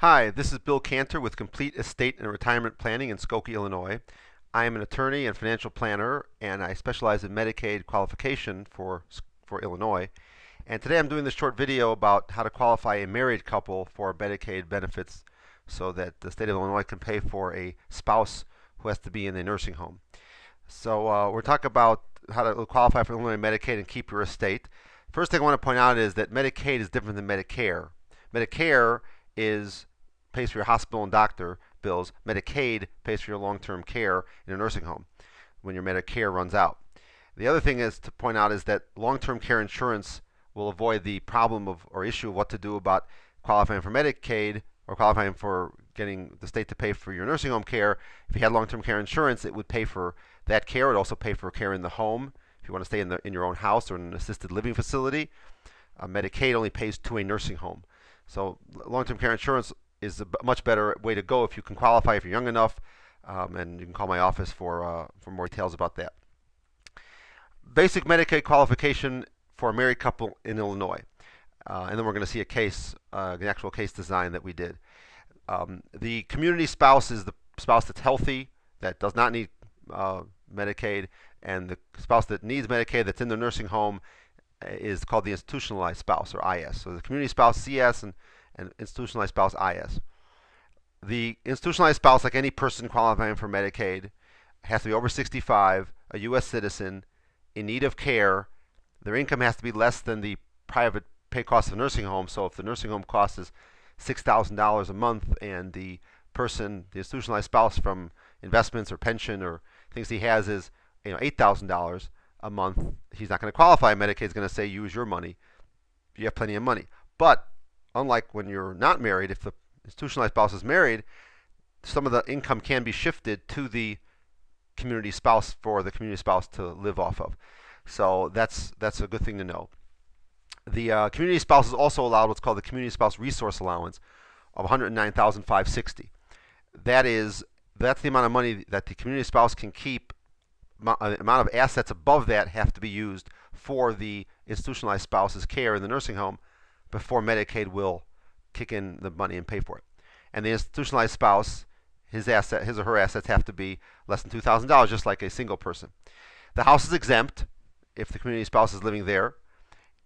Hi, this is Bill Kanter with Complete Estate and Retirement Planning in Skokie, Illinois. I am an attorney and financial planner, and I specialize in Medicaid qualification for Illinois. And today I'm doing this short video about how to qualify a married couple for Medicaid benefits so that the state of Illinois can pay for a spouse who has to be in a nursing home. So we're talking about how to qualify for Illinois Medicaid and keep your estate. First thing I want to point out is that Medicaid is different than Medicare. Medicare pays for your hospital and doctor bills. Medicaid pays for your long-term care in a nursing home when your Medicare runs out. The other thing is to point out is that long-term care insurance will avoid the problem of or issue of what to do about qualifying for Medicaid or qualifying for getting the state to pay for your nursing home care. If you had long-term care insurance, it would pay for that care. It would also pay for care in the home if you want to stay in your own house or in an assisted living facility. Medicaid only pays to a nursing home. So long-term care insurance is a much better way to go if you can qualify, if you're young enough, and you can call my office for more details about that. Basic Medicaid qualification for a married couple in Illinois. And then we're going to see a case, an actual case design that we did. The community spouse is the spouse that's healthy, that does not need Medicaid, and the spouse that needs Medicaid that's in the nursing home is called the institutionalized spouse, or IS. So the community spouse, CS, and institutionalized spouse, IS. The institutionalized spouse, like any person qualifying for Medicaid, has to be over 65, a U.S. citizen, in need of care. Their income has to be less than the private pay cost of a nursing home. So if the nursing home cost is $6,000 a month and the person, the institutionalized spouse, from investments or pension or things he has is $8,000 a month, he's not going to qualify. Medicaid is going to say use your money. You have plenty of money. But unlike when you're not married, if the institutionalized spouse is married, some of the income can be shifted to the community spouse for the community spouse to live off of. So that's a good thing to know. The community spouse is also allowed what's called the community spouse resource allowance of $109,560. That's the amount of money that the community spouse can keep. The amount of assets above that have to be used for the institutionalized spouse's care in the nursing home before Medicaid will kick in the money and pay for it. And the institutionalized spouse, his or her assets have to be less than $2,000, just like a single person. The house is exempt if the community spouse is living there,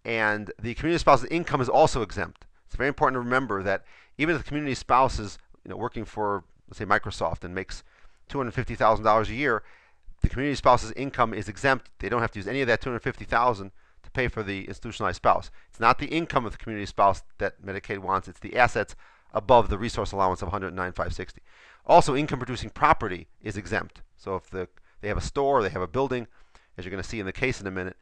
and the community spouse's income is also exempt. It's very important to remember that even if the community spouse is working for, let's say, Microsoft and makes $250,000 a year, the community spouse's income is exempt. They don't have to use any of that $250,000 to pay for the institutionalized spouse. It's not the income of the community spouse that Medicaid wants. It's the assets above the resource allowance of $109,560. Also, income-producing property is exempt. So if they have a store or they have a building, as you're going to see in the case in a minute,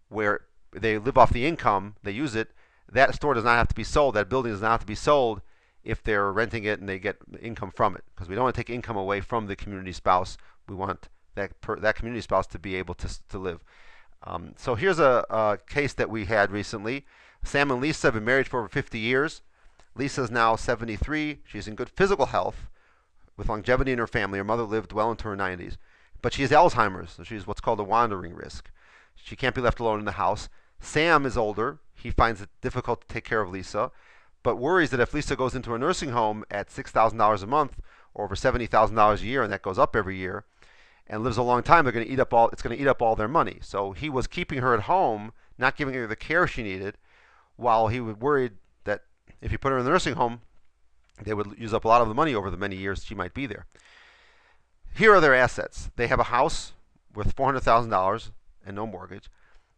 where they live off the income, they use it, that store does not have to be sold. That building does not have to be sold if they're renting it and they get income from it. Because we don't want to take income away from the community spouse. We want that community spouse to be able to live. So here's a case that we had recently. Sam and Lisa have been married for over 50 years. Lisa is now 73. She's in good physical health with longevity in her family. Her mother lived well into her 90s. But she has Alzheimer's, so she's what's called a wandering risk. She can't be left alone in the house. Sam is older. He finds it difficult to take care of Lisa, but worries that if Lisa goes into a nursing home at $6,000 a month or over $70,000 a year, and that goes up every year, and lives a long time, it's going to eat up all their money. So he was keeping her at home, not giving her the care she needed, while he was worried that if he put her in the nursing home, they would use up a lot of the money over the many years she might be there. Here are their assets. They have a house worth $400,000 and no mortgage.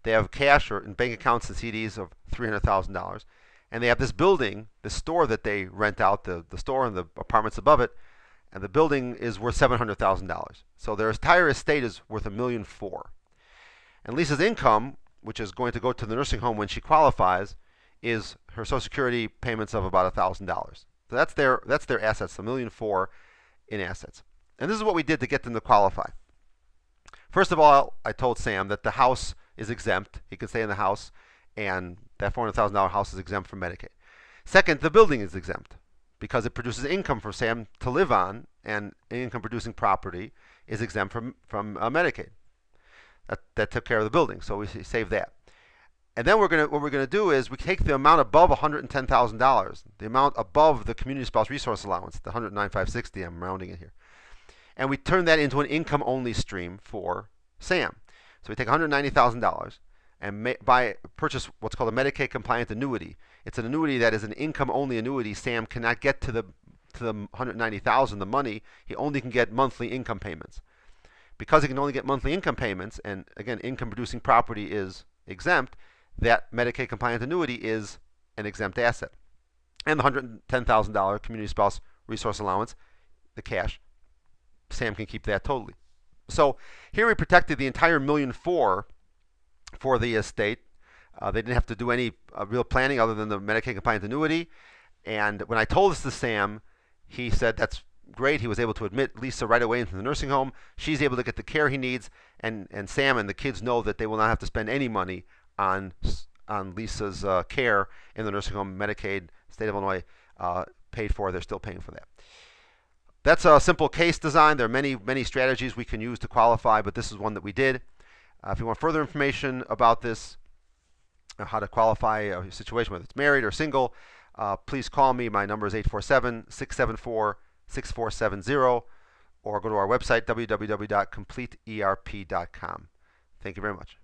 They have cash or in bank accounts and CDs of $300,000. And they have this building, this store that they rent out, the store and the apartments above it, and the building is worth $700,000. So their entire estate is worth $1.4 million. And Lisa's income, which is going to go to the nursing home when she qualifies, is her Social Security payments of about $1,000. So that's their assets, $1.4 million in assets. And this is what we did to get them to qualify. First of all, I told Sam that the house is exempt. He can stay in the house, and that $400,000 house is exempt from Medicaid. Second, the building is exempt because it produces income for Sam to live on, and income-producing property is exempt from Medicaid. That took care of the building, so we saved that. And then what we're gonna do is we take the amount above $110,000, the amount above the community spouse resource allowance, the 109,560. I'm rounding it here, and we turn that into an income-only stream for Sam. So we take $190,000 and purchase what's called a Medicaid compliant annuity. It's an annuity that is an income-only annuity. Sam cannot get to the 190,000, the money. He only can get monthly income payments. Because he can only get monthly income payments, and again, income-producing property is exempt, that Medicaid compliant annuity is an exempt asset. And the $110,000 community spouse resource allowance, the cash, Sam can keep that totally. So here we protected the entire $1.4 million for the estate. They didn't have to do any real planning other than the Medicaid compliant annuity. And when I told this to Sam, he said that's great. He was able to admit Lisa right away into the nursing home. She's able to get the care he needs, and Sam and the kids know that they will not have to spend any money on Lisa's care in the nursing home. Medicaid, state of Illinois, paid for. They're still paying for that. That's a simple case design. There are many strategies we can use to qualify, but this is one that we did. If you want further information about this, how to qualify a situation, whether it's married or single, please call me. My number is 847-674-6470, or go to our website, www.completeerp.com. Thank you very much.